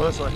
This way.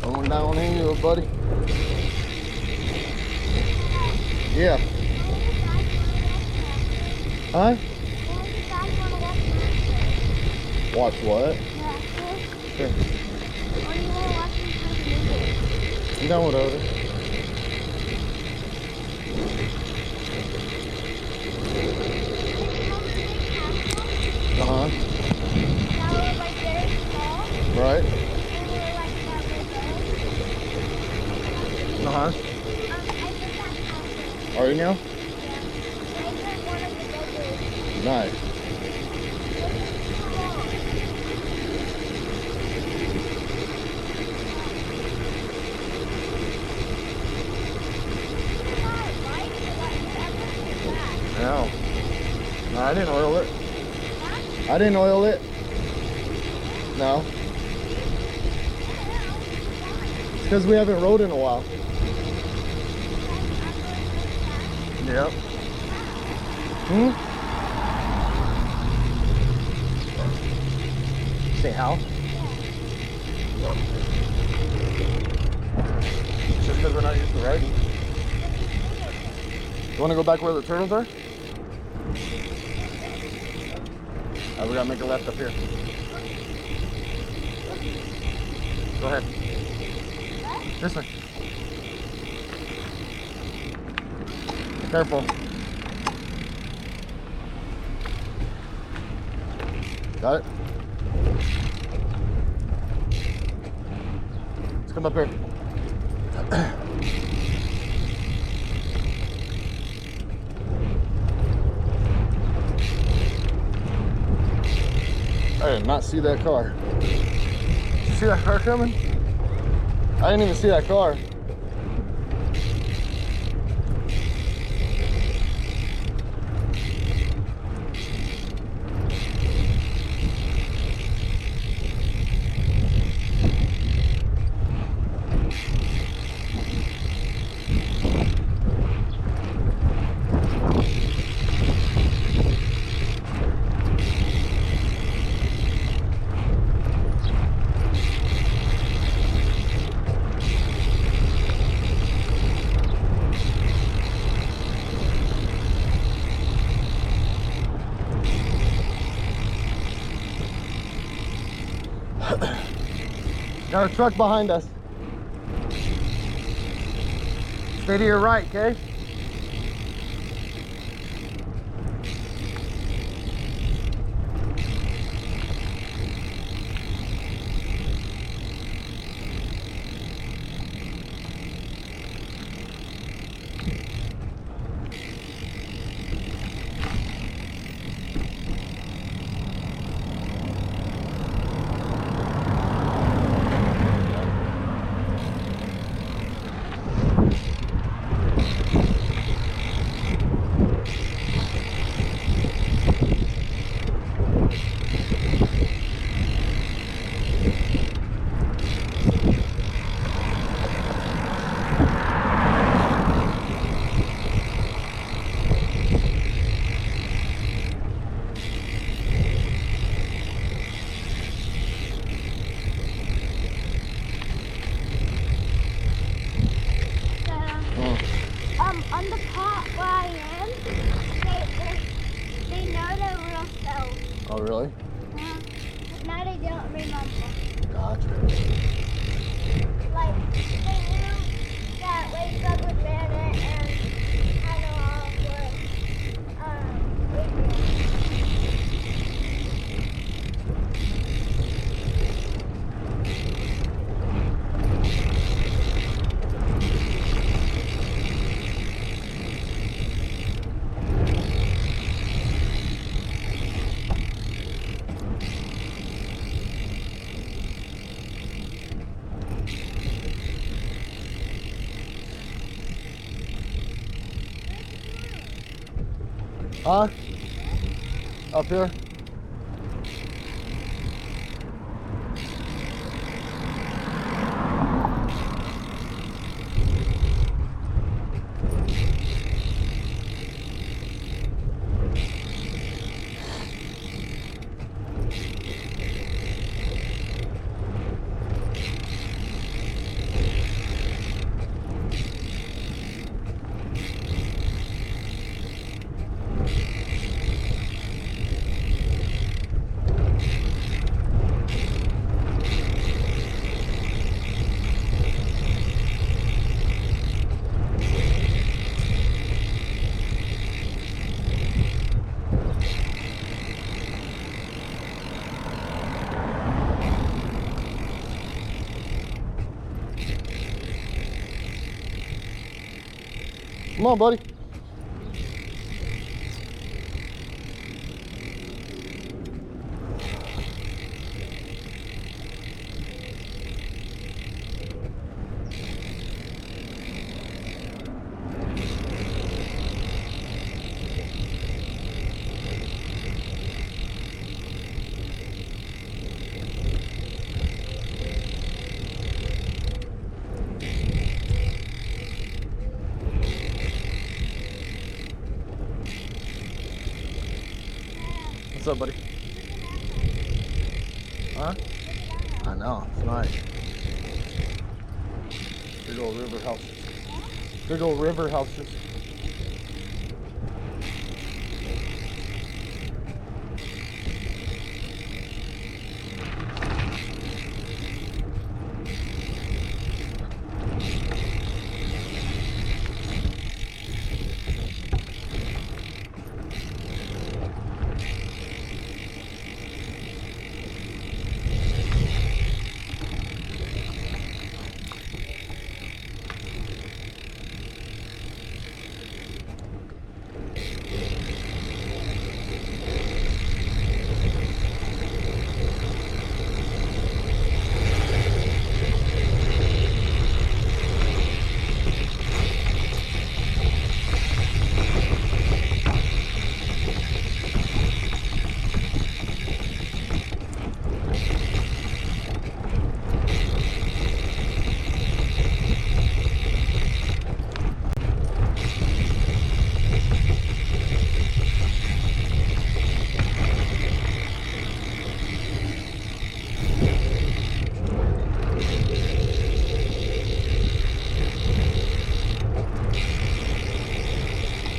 Going downhill, buddy. Yeah. Huh? Watch what? Sure. You done with it? Uh-huh. Right. Uh-huh. Are you now? Nice. No. No, I didn't oil it. I didn't oil it. No. It's because we haven't rode in a while. Yep. Hmm? Say how? Just because we're not used to riding. You want to go back where the turtles are? We gotta make a left up here. Go ahead. This way. Careful. Got it? Let's come up here. I did not see that car. Did you see that car coming? I didn't even see that car. Got a truck behind us. Stay to your right, okay? Now they don't remember. Gotcha. Like, they knew that Ladybug was Bandit and Hannah was, Adrian. Huh? Up here? Come on, buddy. What's up, buddy? Huh? I know, it's nice. Big old river houses. Big old river houses.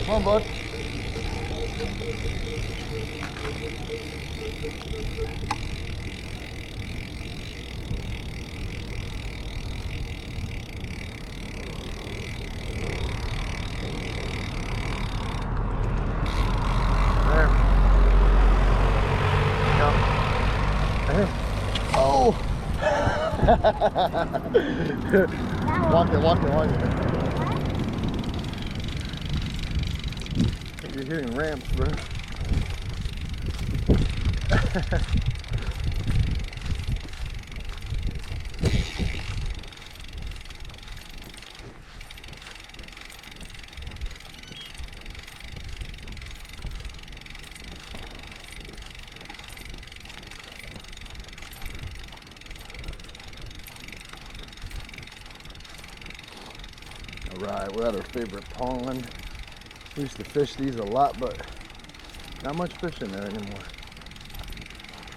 Come on, bud. There. Go. There. Oh! Walk it, walk it, walk it. You're hitting ramps, bro. All right, we're at our favorite pond. We used to fish these a lot, but not much fish in there anymore.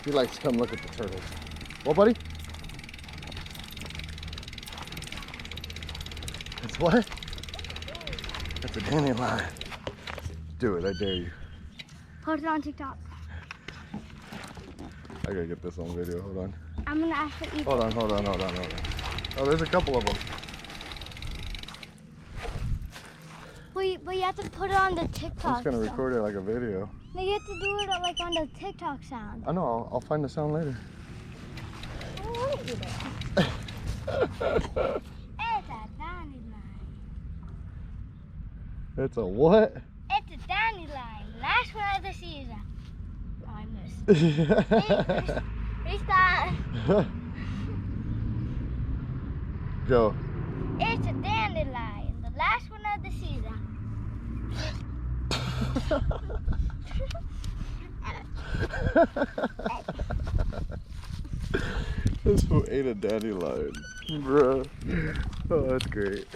He likes to come look at the turtles. What, buddy? It's what? That's a dandelion. Do it, I dare you. Post it on TikTok. I gotta get this on video. Hold on. I'm gonna actually eat. Hold on. Oh, there's a couple of them. But you have to put it on the I'm TikTok. just gonna record it like a video. No, you have to do it like on the TikTok sound. I know. I'll find the sound later. I don't want to do that. It's a dandelion. It's a what? It's a dandelion. Last one of the season. Oh, I missed. Restart. Go. It's a dandelion. The last one of the season. This fool ate a dandelion, bruh. Oh, that's great.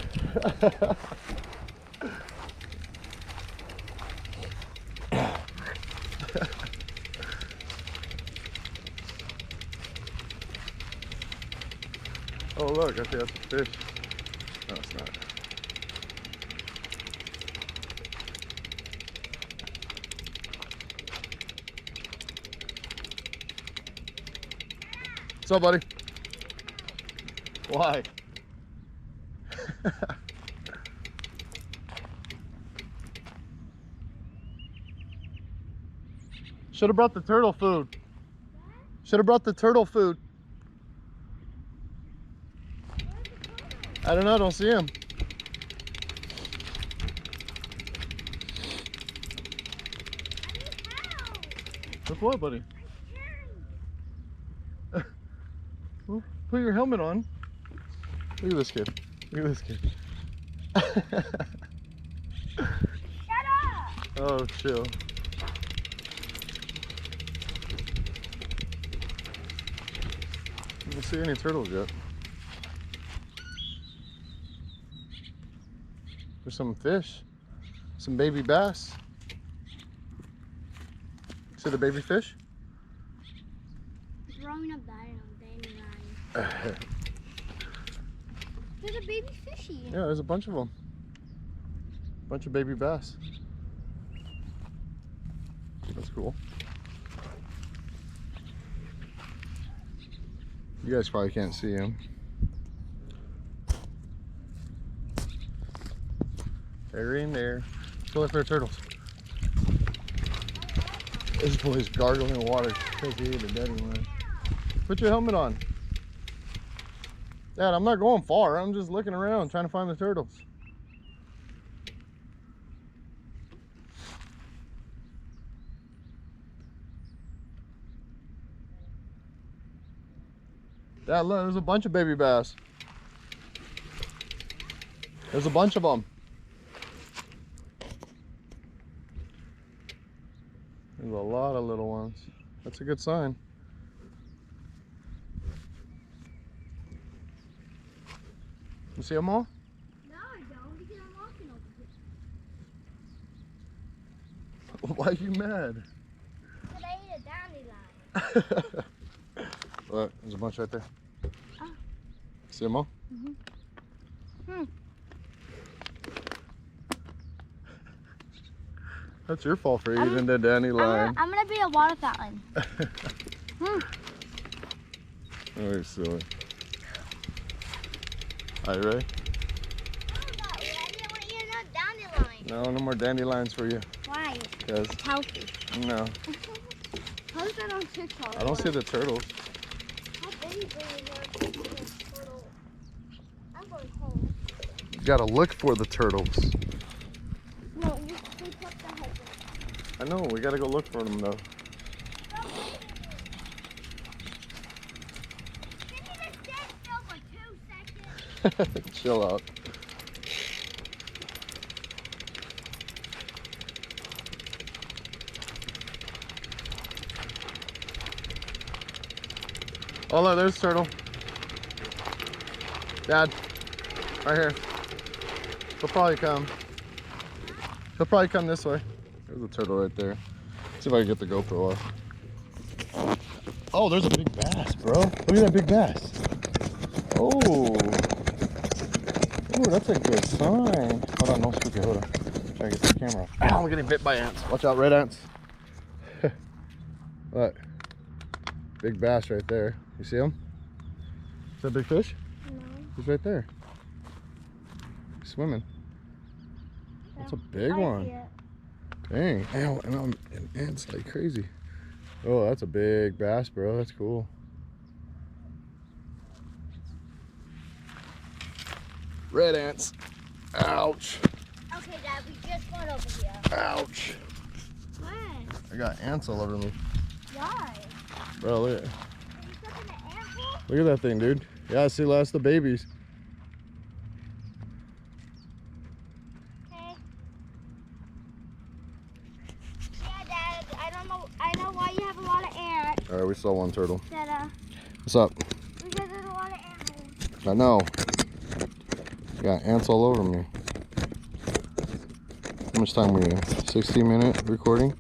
Oh look, I think that's a fish. No, it's not. What's up, buddy? Why? Should have brought the turtle food. Should have brought the turtle food. I don't know, I don't see him. With what, buddy? Well, put your helmet on. Look at this kid. Look at this kid. Shut up! Oh, chill. I don't see any turtles yet. There's some fish. Some baby bass. See the baby fish? Growing up dying on dandelion. There's a baby fishy. Yeah, there's a bunch of them. Bunch of baby bass. That's cool. You guys probably can't see him. They're in there. Go look for the turtles. This boy's gargling water because he ate a dead one. Put your helmet on. Dad, I'm not going far. I'm just looking around trying to find the turtles. Dad, look, there's a bunch of baby bass. There's a bunch of them. There's a lot of little ones. That's a good sign. You see them all? No, I don't, because I'm walking over here. Why are you mad? Because I ate a dandelion. Look, there's a bunch right there. Oh. See them all? Hmm. That's your fault for eating the dandelion. I'm gonna be a water fountain. Oh, you're silly. Are you ready? No, no more dandelions for you. Why? Because It's healthy. no, How's that on TikTok? I don't see the turtles. How big is the turtle? I'm going home. You gotta look for the turtles. No, you put the head. I know, we gotta go look for them though. Give me the stand still for 2 seconds. Chill out. Oh look, there's a turtle. Dad, right here. He'll probably come. He'll probably come this way. There's a turtle right there. See if I can get the GoPro off. Oh, there's a big bass, bro. Look at that big bass. Oh. Ooh, that's a good sign. Hold on, don't spook it. Hold on. Try to get the camera off. Ow, I'm getting bit by ants. Watch out, red ants. Look. Big bass right there. You see him? Is that a big fish? No. He's right there. He's swimming. That's a big one. Dang. And ants like crazy. Oh, that's a big bass, bro. That's cool. Red ants. Ouch. Okay, Dad, we just got over here. Ouch. What? I got ants all over me. Why? Bro, look. Are you stuck in the ant hole? Look at that thing, dude. Yeah, see, that's the babies. Okay. Yeah, Dad, I know why you have a lot of ants. All right, we saw one turtle. That, What's up? because there's a lot of ant holes. I know. Got ants all over me. How much time are we in? 16-minute recording?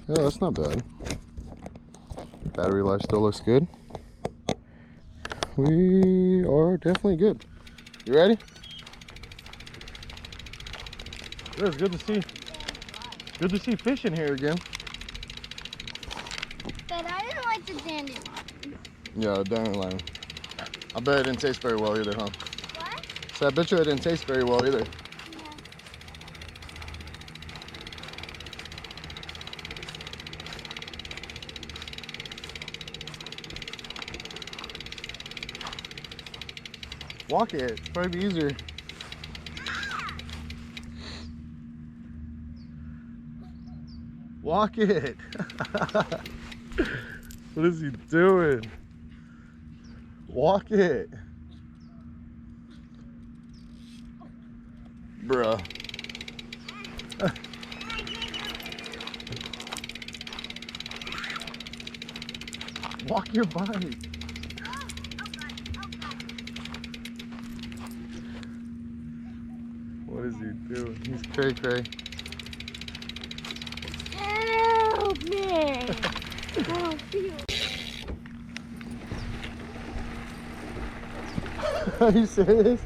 Yeah, that's not bad. Battery life still looks good. We are definitely good. You ready? It was good to see. Good to see fish in here again. But I didn't like the dandelion. Yeah, dandelion. I bet it didn't taste very well either, huh? What? So I bet you it didn't taste very well either. Walk it, it's probably easier. Walk it. What is he doing? Walk it. Bruh. Walk your bike. What is he doing? He's cray cray. Help me! I don't feel. Are you serious?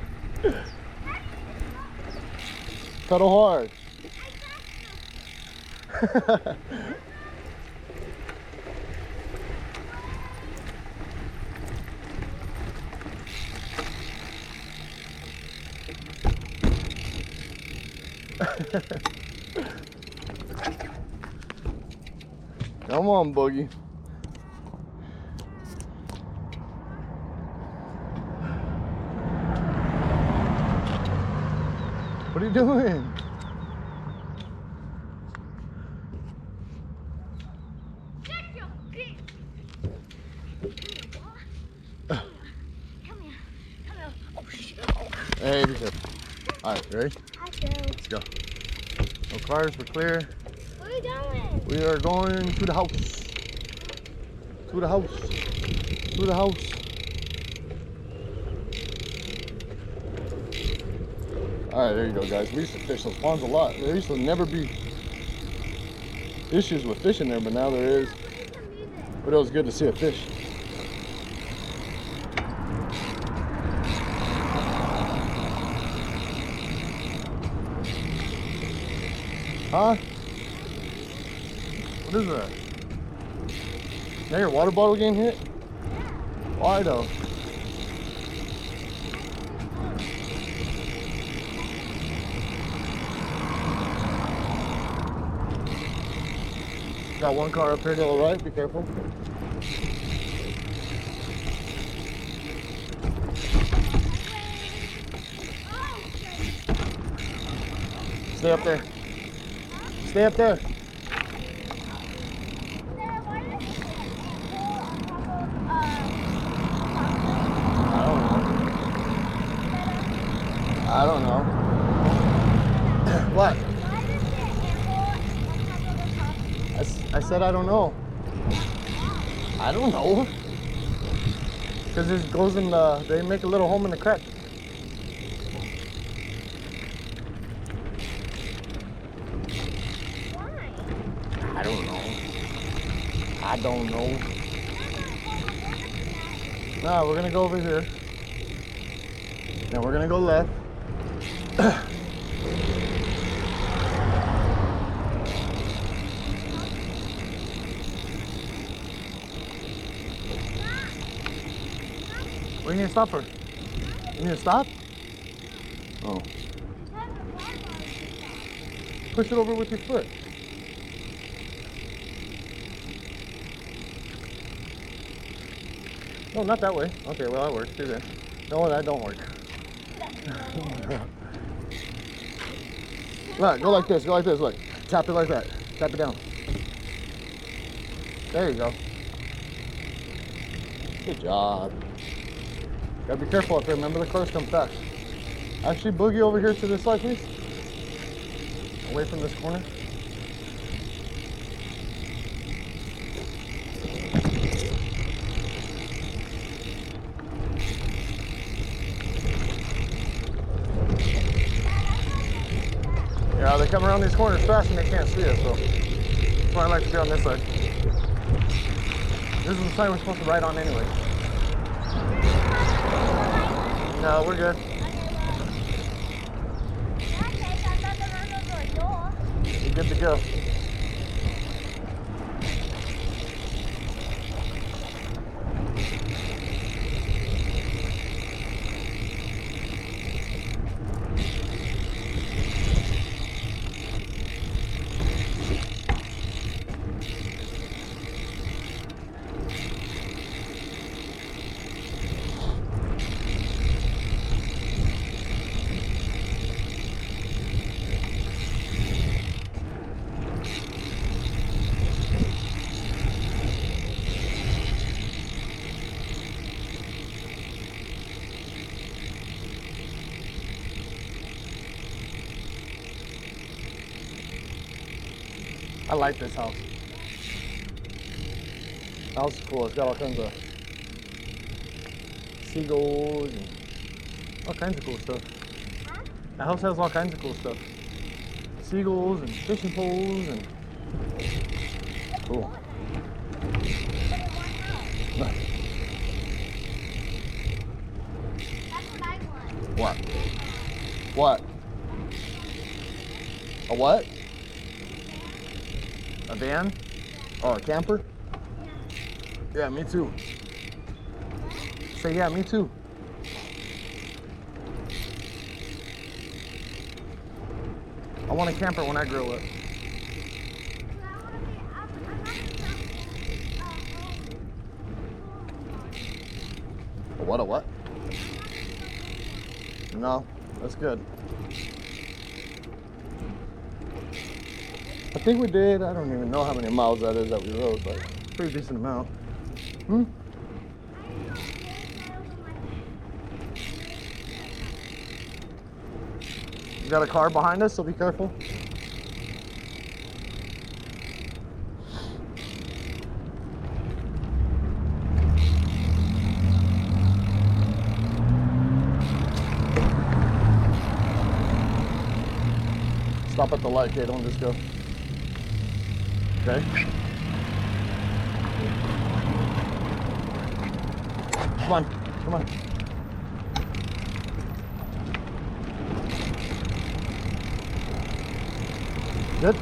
Pedal hard. Come on, Boogie. What are you doing? Hey, be careful. Alright, ready? Let's go. No cars, we're clear. Where are you going? We are going to the house. To the house. To the house. Alright, there you go, guys. We used to fish those ponds a lot. There used to never be issues with fishing there, but now there is. But it was good to see a fish. Huh? What is that? Now your water bottle getting hit? Why though? Got one car up here to the right, be careful. Stay up there. Stay up there. I don't know. What? I said I don't know. I don't know. Because it goes in the, they make a little home in the crack. Why? I don't know. I don't know. No, we're gonna go over here. Now we're gonna go left. What do you need to stop for? You need to stop? Oh. Push it over with your foot. No, not that way. Okay, well that works too then. No, that don't work. Look, go like this, look. Tap it like that. Tap it down. There you go. Good job. Gotta be careful up there, remember the cars come fast. Actually, boogie over here to this side, please. Away from this corner. Yeah, they come around these corners fast and they can't see us, so that's why I like to be on this side. This is the side we're supposed to ride on anyway. No, we're good. You're good to go. I like this house. House is cool. It's got all kinds of seagulls and all kinds of cool stuff. Huh? The house has all kinds of cool stuff. Seagulls and fishing poles and cool. That's what I want. What? What? A what? A van? Oh, a camper? Yeah, me too. Say yeah, me too. I want a camper when I grow up. A what, a what? No, that's good. I think we did, I don't even know how many miles that is that we rode, but pretty decent amount. Hmm? You got a car behind us, so be careful. Stop at the light, okay? Don't just go. Okay. Come on, come on. Good.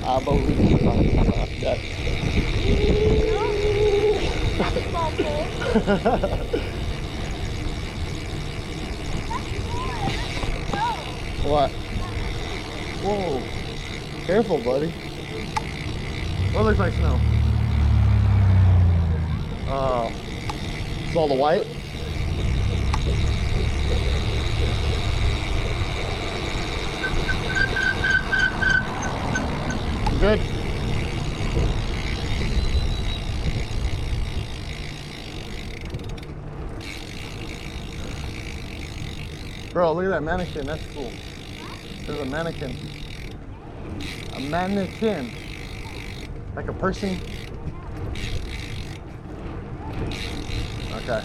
I believe that. What? Whoa. Careful, buddy. What looks like snow? It's all the white? You good? Bro, look at that mannequin. That's cool. There's a mannequin. A mannequin. Like a person. Okay.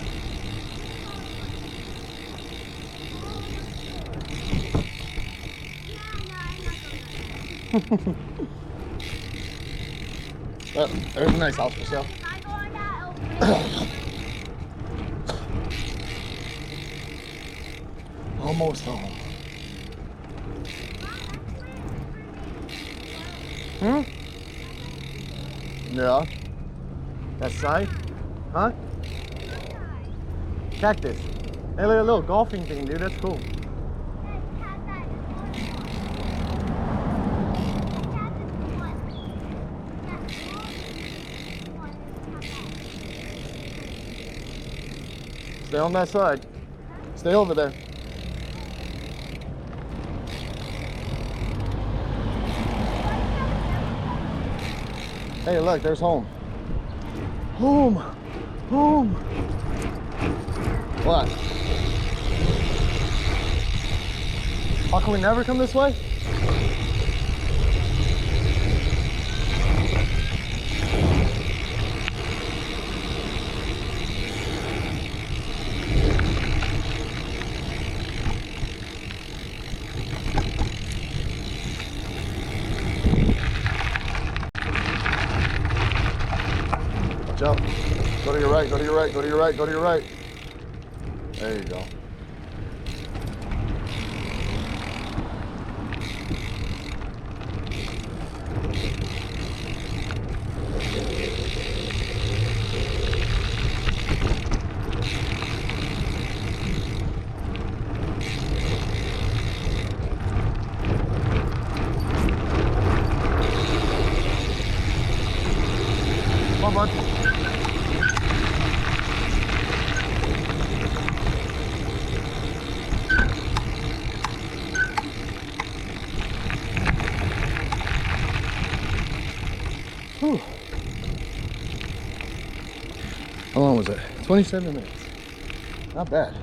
Well, there's a nice house for sale. Almost home. Hmm? Yeah. That side? Huh? Cactus. Hey, look at a little golfing thing, dude. That's cool. Stay on that side. Stay over there. Hey, look, there's home. Home. Home. What? How can we never come this way? Jump. Go to your right, go to your right, go to your right, go to your right. There you go. Come on, bud. Whew. How long was it? 27 minutes. Not bad.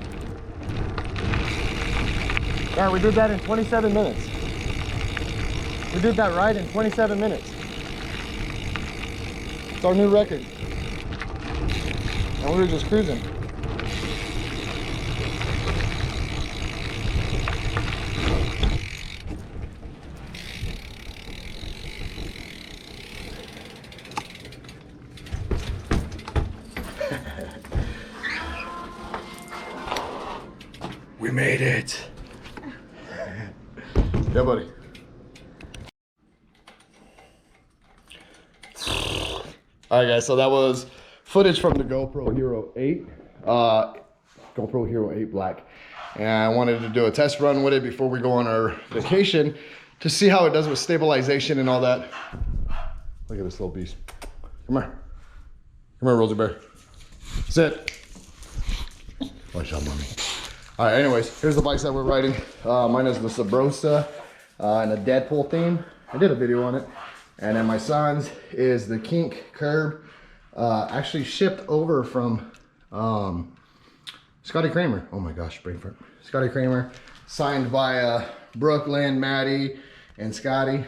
Yeah, we did that in 27 minutes. We did that ride in 27 minutes. It's our new record. And we were just cruising. We made it. Yeah, buddy. All right, guys, so that was footage from the GoPro Hero 8, GoPro Hero 8 Black. And I wanted to do a test run with it before we go on our vacation to see how it does with stabilization and all that. Look at this little beast. Come here. Come here, Rosie Bear. Sit. Watch out, mommy. All right, anyways, here's the bikes that we're riding. Mine is the Sabrosa and a Deadpool theme. I did a video on it. And then my son's is the Kink Curb, actually shipped over from Scotty Kramer. Oh my gosh, brain fart. Scotty Kramer, signed by Brooklyn, Maddie, and Scotty.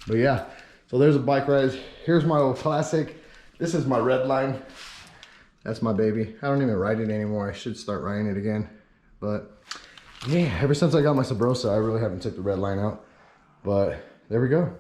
But yeah, so there's a bike ride. Here's my old classic. This is my red line. That's my baby. I don't even ride it anymore. I should start riding it again. But yeah, ever since I got my Sabrosa, I really haven't took the red line out. But there we go.